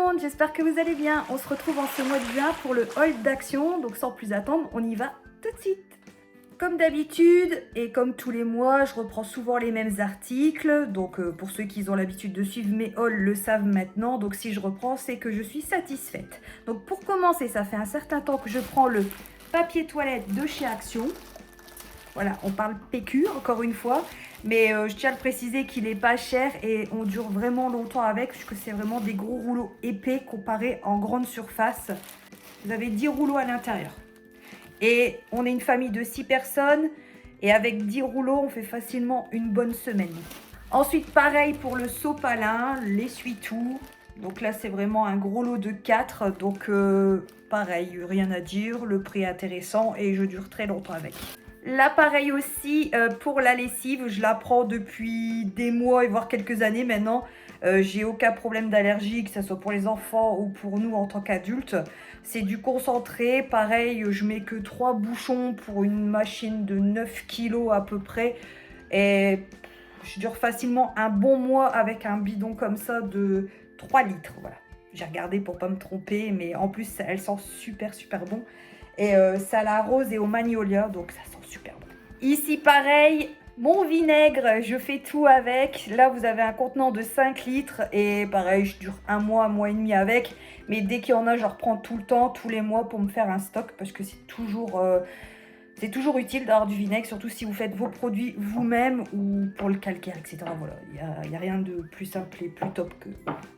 monde, j'espère que vous allez bien. On se retrouve en ce mois de juin pour le haul d'Action, donc sans plus attendre, on y va tout de suite. Comme d'habitude, et comme tous les mois, je reprends souvent les mêmes articles, donc pour ceux qui ont l'habitude de suivre mes hauls le savent maintenant, donc si je reprends, c'est que je suis satisfaite. Donc pour commencer, ça fait un certain temps que je prends le papier toilette de chez Action. Voilà, on parle PQ encore une fois, mais je tiens à le préciser qu'il n'est pas cher et on dure vraiment longtemps avec, puisque c'est vraiment des gros rouleaux épais comparés en grande surface. Vous avez 10 rouleaux à l'intérieur. Et on est une famille de 6 personnes, et avec 10 rouleaux, on fait facilement une bonne semaine. Ensuite, pareil pour le sopalin, l'essuie-tout. Donc là, c'est vraiment un gros lot de 4, donc pareil, rien à dire, le prix est intéressant et je dure très longtemps avec. Là, pareil aussi pour la lessive, je la prends depuis des mois et voire quelques années maintenant. J'ai aucun problème d'allergie, que ce soit pour les enfants ou pour nous en tant qu'adultes. C'est du concentré, pareil, je mets que 3 bouchons pour une machine de 9 kg à peu près. Et je dure facilement un bon mois avec un bidon comme ça de 3 litres. Voilà. J'ai regardé pour pas me tromper, mais en plus, elle sent super bon. Et ça à la rose et au magnolia, donc ça sent super bon. Ici, pareil, mon vinaigre, je fais tout avec. Là, vous avez un contenant de 5 litres et pareil, je dure un mois et demi avec. Mais dès qu'il y en a, je reprends tout le temps, tous les mois pour me faire un stock parce que c'est toujours utile d'avoir du vinaigre, surtout si vous faites vos produits vous-même ou pour le calcaire, etc. Voilà, il n'y a rien de plus simple et plus top que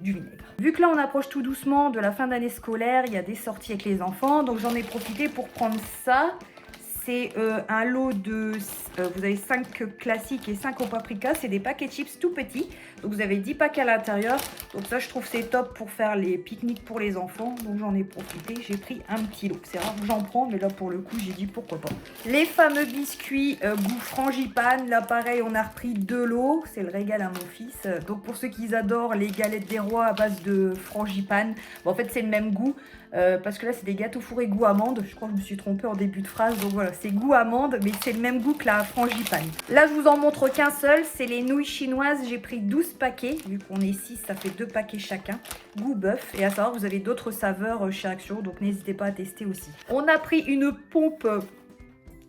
du vinaigre. Vu que là, on approche tout doucement de la fin d'année scolaire, il y a des sorties avec les enfants, donc j'en ai profité pour prendre ça. C'est un lot de... vous avez 5 classiques et 5 au paprika. C'est des paquets de chips tout petits. Donc vous avez 10 paquets à l'intérieur. Donc ça, je trouve c'est top pour faire les pique-niques pour les enfants. Donc j'en ai profité. J'ai pris un petit lot. C'est rare que j'en prends, mais là pour le coup, j'ai dit pourquoi pas. Les fameux biscuits goût frangipane. Là pareil, on a repris 2 lots. C'est le régal à mon fils. Donc pour ceux qui adorent les galettes des rois à base de frangipane. Bon, en fait, c'est le même goût. Parce que là, c'est des gâteaux fourrés goût amande. Je crois que je me suis trompée en début de phrase. Donc voilà, c'est goût amande, mais c'est le même goût que la frangipane. Là, je vous en montre qu'un seul. C'est les nouilles chinoises. J'ai pris 12 paquets. Vu qu'on est 6, ça fait 2 paquets chacun. Goût bœuf. Et à savoir, vous avez d'autres saveurs chez Action. Donc n'hésitez pas à tester aussi. On a pris une pompe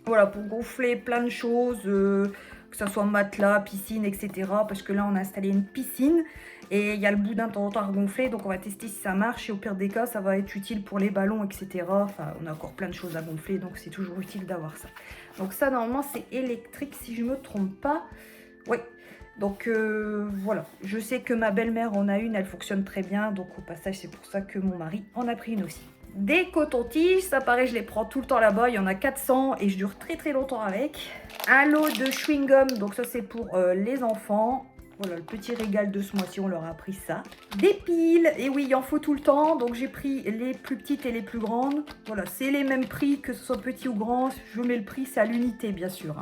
voilà, pour gonfler plein de choses. Que ce soit matelas, piscine, etc. Parce que là, on a installé une piscine. Et il y a le boudin de temps en temps à gonfler, donc on va tester si ça marche. Et au pire des cas, ça va être utile pour les ballons, etc. Enfin, on a encore plein de choses à gonfler, donc c'est toujours utile d'avoir ça. Donc ça, normalement, c'est électrique, si je ne me trompe pas. Oui. Donc voilà. Je sais que ma belle-mère en a une, elle fonctionne très bien. Donc au passage, c'est pour ça que mon mari en a pris une aussi. Des cotons-tiges, ça paraît, je les prends tout le temps là-bas. Il y en a 400 et je dure très longtemps avec. Un lot de chewing-gum, donc ça c'est pour les enfants. Voilà, le petit régal de ce mois-ci, on leur a pris ça. Des piles, et oui, il en faut tout le temps. Donc j'ai pris les plus petites et les plus grandes. Voilà, c'est les mêmes prix, que ce soit petit ou grand. Je mets le prix, c'est à l'unité, bien sûr.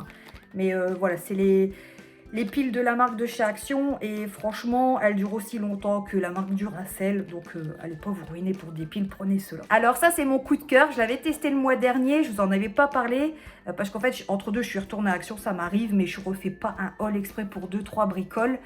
Mais voilà, c'est les piles de la marque de chez Action. Et franchement, elles durent aussi longtemps que la marque Duracell. Donc allez pas vous ruiner pour des piles, prenez cela. Alors ça, c'est mon coup de cœur. Je l'avais testé le mois dernier, je vous en avais pas parlé. Parce qu'en fait, entre deux, je suis retournée à Action, ça m'arrive. Mais je refais pas un haul exprès pour 2-3 bricoles.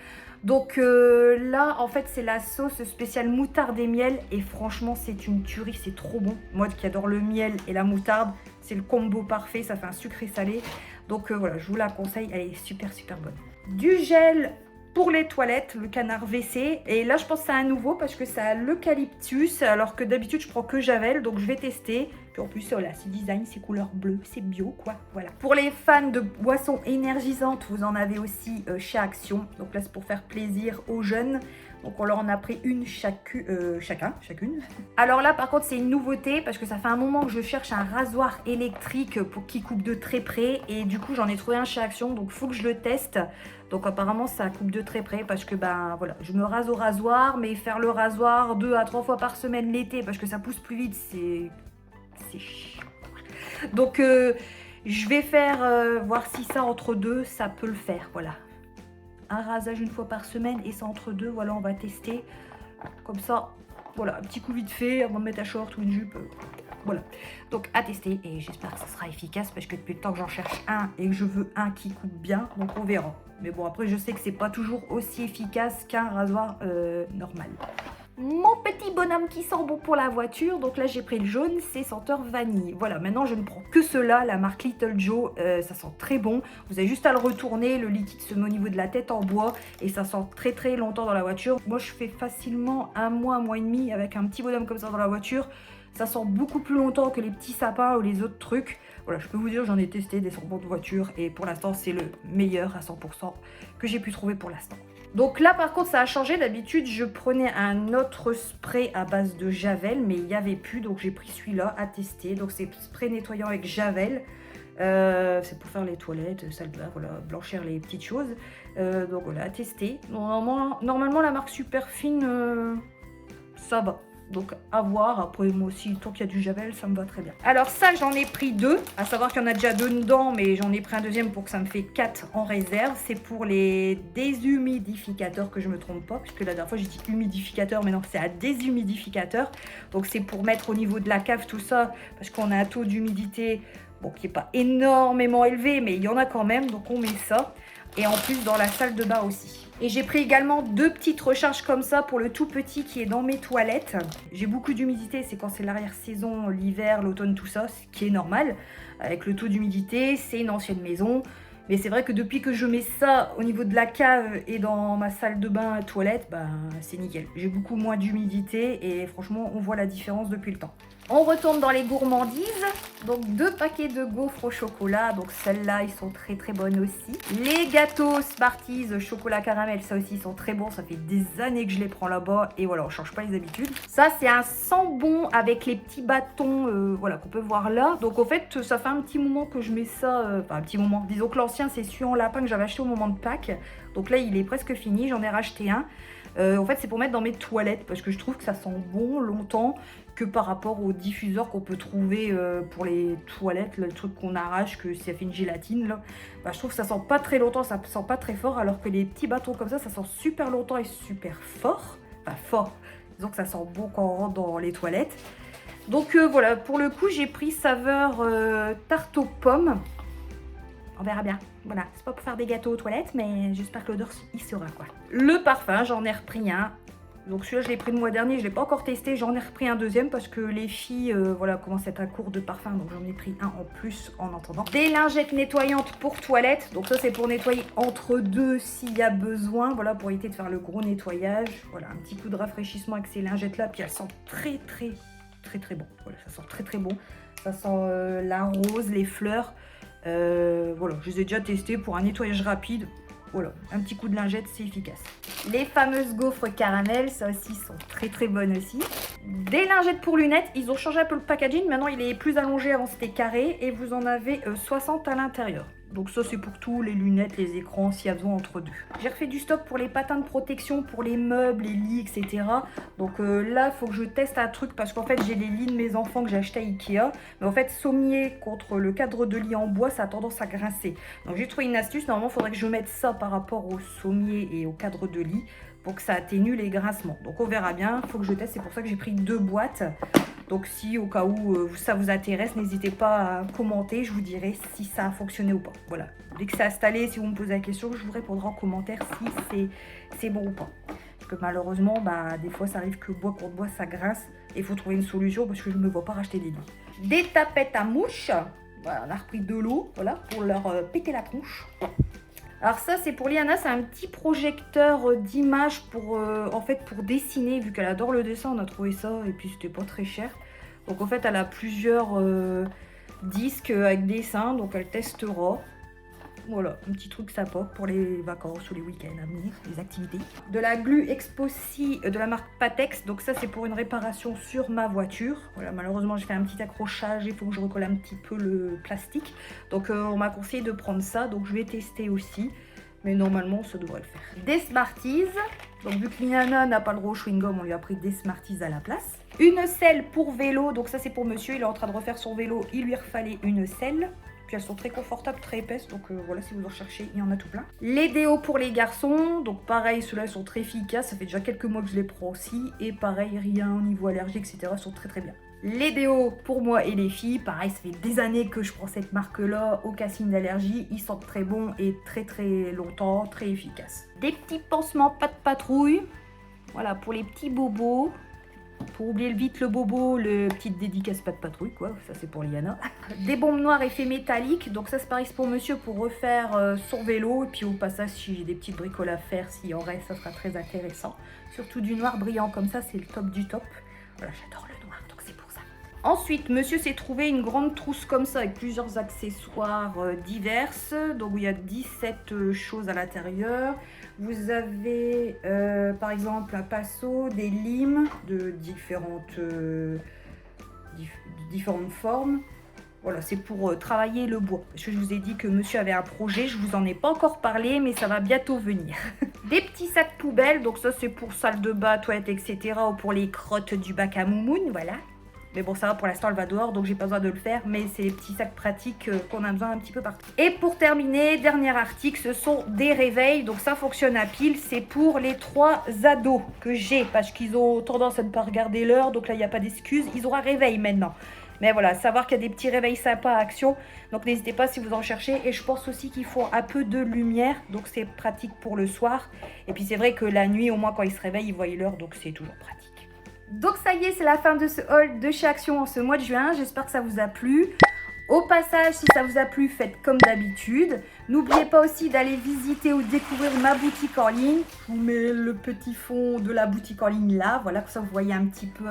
Donc là, en fait, c'est la sauce spéciale moutarde et miel. Et franchement, c'est une tuerie, c'est trop bon. Moi qui adore le miel et la moutarde, c'est le combo parfait. Ça fait un sucré salé. Donc voilà, je vous la conseille, elle est super bonne. Du gel pour les toilettes, le canard WC. Et là, je pense que c'est un nouveau parce que ça a l'eucalyptus. Alors que d'habitude, je prends que Javel. Donc, je vais tester. Puis en plus, voilà, c'est design, c'est couleur bleue, c'est bio, quoi. Voilà. Pour les fans de boissons énergisantes, vous en avez aussi chez Action. Donc là, c'est pour faire plaisir aux jeunes. Donc on leur en a pris une chacune. Alors là, par contre, c'est une nouveauté parce que ça fait un moment que je cherche un rasoir électrique pour qui coupe de très près. Et du coup, j'en ai trouvé un chez Action. Donc, il faut que je le teste. Donc apparemment, ça coupe de très près parce que, ben voilà, je me rase au rasoir. Mais faire le rasoir 2 à 3 fois par semaine l'été parce que ça pousse plus vite, c'est chiant. Donc, je vais faire voir si ça, entre deux, ça peut le faire, voilà. Un rasage une fois par semaine et ça entre deux, voilà, on va tester. Comme ça, voilà, un petit coup vite fait, avant de mettre un short ou une jupe. Voilà, donc à tester et j'espère que ça sera efficace parce que depuis le temps que j'en cherche un et que je veux un qui coupe bien, donc on verra. Mais bon, après je sais que c'est pas toujours aussi efficace qu'un rasoir normal. Mon petit bonhomme qui sent bon pour la voiture, donc là j'ai pris le jaune, c'est senteur vanille. Voilà, maintenant je ne prends que cela, la marque Little Joe, ça sent très bon. Vous avez juste à le retourner, le liquide se met au niveau de la tête en bois et ça sent très très longtemps dans la voiture. Moi je fais facilement un mois et demi avec un petit bonhomme comme ça dans la voiture. Ça sent beaucoup plus longtemps que les petits sapins ou les autres trucs. Voilà, je peux vous dire, j'en ai testé des shampoings de voiture et pour l'instant c'est le meilleur à 100% que j'ai pu trouver pour l'instant. Donc là par contre ça a changé, d'habitude je prenais un autre spray à base de Javel mais il n'y avait plus, donc j'ai pris celui-là à tester. Donc c'est spray nettoyant avec Javel, c'est pour faire les toilettes, salle de bain, voilà, blanchir les petites choses. Donc voilà, à tester. Normalement la marque Superfine, ça va. Donc à voir, après moi aussi tant qu'il y a du Javel ça me va très bien. Alors ça j'en ai pris 2, à savoir qu'il y en a déjà 2 dedans mais j'en ai pris un deuxième pour que ça me fait 4 en réserve. C'est pour les déshumidificateurs, que je me trompe pas, puisque la dernière fois j'ai dit humidificateur mais non c'est un déshumidificateur. Donc c'est pour mettre au niveau de la cave tout ça, parce qu'on a un taux d'humidité bon, qui n'est pas énormément élevé mais il y en a quand même, donc on met ça. Et en plus dans la salle de bain aussi. Et j'ai pris également 2 petites recharges comme ça pour le tout petit qui est dans mes toilettes. J'ai beaucoup d'humidité, c'est quand c'est l'arrière-saison, l'hiver, l'automne, tout ça, ce qui est normal. Avec le taux d'humidité, c'est une ancienne maison. Mais c'est vrai que depuis que je mets ça au niveau de la cave et dans ma salle de bain toilette, ben, c'est nickel. J'ai beaucoup moins d'humidité et franchement, on voit la différence depuis le temps. On retourne dans les gourmandises. Donc 2 paquets de gaufres au chocolat. Donc celles-là, ils sont très très bonnes aussi. Les gâteaux Smarties chocolat caramel, ça aussi, ils sont très bons. Ça fait des années que je les prends là-bas. Et voilà, on change pas les habitudes. Ça, c'est un sans-bon avec les petits bâtons voilà, qu'on peut voir là. Donc en fait, ça fait un petit moment que je mets ça. Enfin, un petit moment. Disons que l'ancien, c'est celui en lapin que j'avais acheté au moment de Pâques. Donc là, il est presque fini. J'en ai racheté un. En fait, c'est pour mettre dans mes toilettes parce que je trouve que ça sent bon longtemps que par rapport aux diffuseurs qu'on peut trouver pour les toilettes, le truc qu'on arrache, que ça fait une gélatine là. Bah, je trouve que ça sent pas très longtemps, ça sent pas très fort, alors que les petits bâtons comme ça sent super longtemps et super fort. Enfin fort, disons que ça sent bon quand on rentre dans les toilettes. Donc voilà, pour le coup j'ai pris saveur tarte aux pommes. On verra bien. Voilà, c'est pas pour faire des gâteaux aux toilettes, mais j'espère que l'odeur y sera quoi. Le parfum, j'en ai repris un. Donc celui-là, je l'ai pris le mois dernier, je l'ai pas encore testé. J'en ai repris un deuxième parce que les filles, voilà, commencent à être à court de parfum. Donc j'en ai pris un en plus en attendant. Des lingettes nettoyantes pour toilette. Donc ça, c'est pour nettoyer entre deux s'il y a besoin. Voilà, pour éviter de faire le gros nettoyage. Voilà, un petit coup de rafraîchissement avec ces lingettes-là. Puis elles sentent très bon. Voilà, ça sent très bon. Ça sent la rose, les fleurs. Voilà, je les ai déjà testés pour un nettoyage rapide. Voilà, un petit coup de lingette, c'est efficace. Les fameuses gaufres caramel, ça aussi sont très bonnes aussi. Des lingettes pour lunettes, ils ont changé un peu le packaging. Maintenant, il est plus allongé, avant c'était carré. Et vous en avez 60 à l'intérieur. Donc ça, c'est pour tout, les lunettes, les écrans, s'il y a besoin entre deux. J'ai refait du stock pour les patins de protection, pour les meubles, les lits, etc. Donc là, il faut que je teste un truc parce qu'en fait, j'ai les lits de mes enfants que j'ai acheté à Ikea. Mais en fait, sommier contre le cadre de lit en bois, ça a tendance à grincer. Donc j'ai trouvé une astuce. Normalement, il faudrait que je mette ça par rapport au sommier et au cadre de lit pour que ça atténue les grincements. Donc on verra bien, il faut que je teste. C'est pour ça que j'ai pris 2 boîtes. Donc si au cas où ça vous intéresse, n'hésitez pas à commenter, je vous dirai si ça a fonctionné ou pas. Voilà, dès que c'est installé, si vous me posez la question, je vous répondrai en commentaire si c'est bon ou pas. Parce que malheureusement, bah, des fois ça arrive que bois contre bois, ça grince. Et il faut trouver une solution parce que je ne me vois pas racheter des lits. Des tapettes à mouches. Voilà, on a repris de l'eau, voilà, pour leur péter la tronche. Alors ça, c'est pour Liana, c'est un petit projecteur d'image pour, en fait, pour dessiner. Vu qu'elle adore le dessin, on a trouvé ça et puis c'était pas très cher. Donc en fait, elle a plusieurs disques avec dessin, donc elle testera. Voilà, un petit truc sympa pour les vacances ou les week-ends à venir, les activités. De la Glue Expossi de la marque Patex. Donc ça, c'est pour une réparation sur ma voiture. Voilà, malheureusement, j'ai fait un petit accrochage. Il faut que je recolle un petit peu le plastique. Donc on m'a conseillé de prendre ça. Donc je vais tester aussi. Mais normalement, ça devrait le faire. Des Smarties. Donc vu que Liana n'a pas le droit au chewing-gum, on lui a pris des Smarties à la place. Une selle pour vélo. Donc ça, c'est pour monsieur. Il est en train de refaire son vélo. Il lui refallait une selle. Puis elles sont très confortables, très épaisses, donc voilà, si vous en recherchez, il y en a tout plein. Les déos pour les garçons, donc pareil, ceux-là sont très efficaces, ça fait déjà quelques mois que je les prends aussi. Et pareil, rien au niveau allergie, etc. sont très bien. Les déos pour moi et les filles, pareil, ça fait des années que je prends cette marque-là, aucun signe d'allergie, ils sentent très bons et très longtemps, très efficaces. Des petits pansements pas de patrouille. Voilà, pour les petits bobos. Pour oublier vite le bobo, le petite dédicace pas de patrouille, quoi. Ça, c'est pour Liana. Des bombes noires effet métallique. Donc ça, c'est pareil, c'est pour monsieur pour refaire son vélo. Et puis au passage, si j'ai des petites bricoles à faire, s'il en reste, ça sera très intéressant. Surtout du noir brillant comme ça, c'est le top du top. Voilà, j'adore le noir, donc c'est pour ça. Ensuite, monsieur s'est trouvé une grande trousse comme ça avec plusieurs accessoires diverses. Donc il y a 17 choses à l'intérieur. Vous avez par exemple un pinceau, des limes de différentes formes. Voilà, c'est pour travailler le bois. Parce que je vous ai dit que monsieur avait un projet, je vous en ai pas encore parlé, mais ça va bientôt venir. Des petits sacs poubelles, donc ça c'est pour salle de bain, toilette, etc. Ou pour les crottes du bac à moumoune, voilà. Mais bon, ça va, pour l'instant, elle va dehors, donc j'ai pas besoin de le faire. Mais c'est les petits sacs pratiques qu'on a besoin un petit peu partout. Et pour terminer, dernier article, ce sont des réveils. Donc ça fonctionne à pile. C'est pour les 3 ados que j'ai. Parce qu'ils ont tendance à ne pas regarder l'heure. Donc là, il n'y a pas d'excuse. Ils auront un réveil maintenant. Mais voilà, savoir qu'il y a des petits réveils sympas à Action. Donc n'hésitez pas si vous en cherchez. Et je pense aussi qu'il faut un peu de lumière. Donc c'est pratique pour le soir. Et puis c'est vrai que la nuit, au moins quand ils se réveillent, ils voient l'heure. Donc c'est toujours pratique. Donc ça y est, c'est la fin de ce haul de chez Action en ce mois de juin. J'espère que ça vous a plu. Au passage, si ça vous a plu, faites comme d'habitude. N'oubliez pas aussi d'aller visiter ou découvrir ma boutique en ligne. Je vous mets le petit fond de la boutique en ligne là. Voilà, comme ça vous voyez un petit peu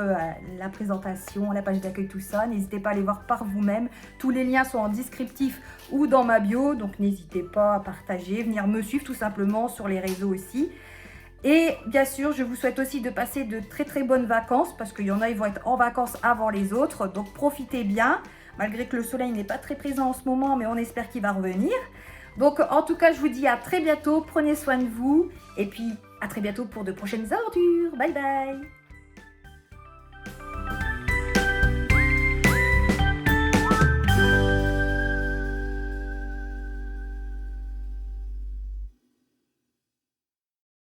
la présentation, la page d'accueil, tout ça. N'hésitez pas à aller voir par vous-même. Tous les liens sont en descriptif ou dans ma bio. Donc n'hésitez pas à partager, venir me suivre tout simplement sur les réseaux aussi. Et bien sûr, je vous souhaite aussi de passer de très très bonnes vacances parce qu'il y en a, ils vont être en vacances avant les autres. Donc profitez bien, malgré que le soleil n'est pas très présent en ce moment, mais on espère qu'il va revenir. Donc en tout cas, je vous dis à très bientôt, prenez soin de vous et puis à très bientôt pour de prochaines aventures. Bye bye!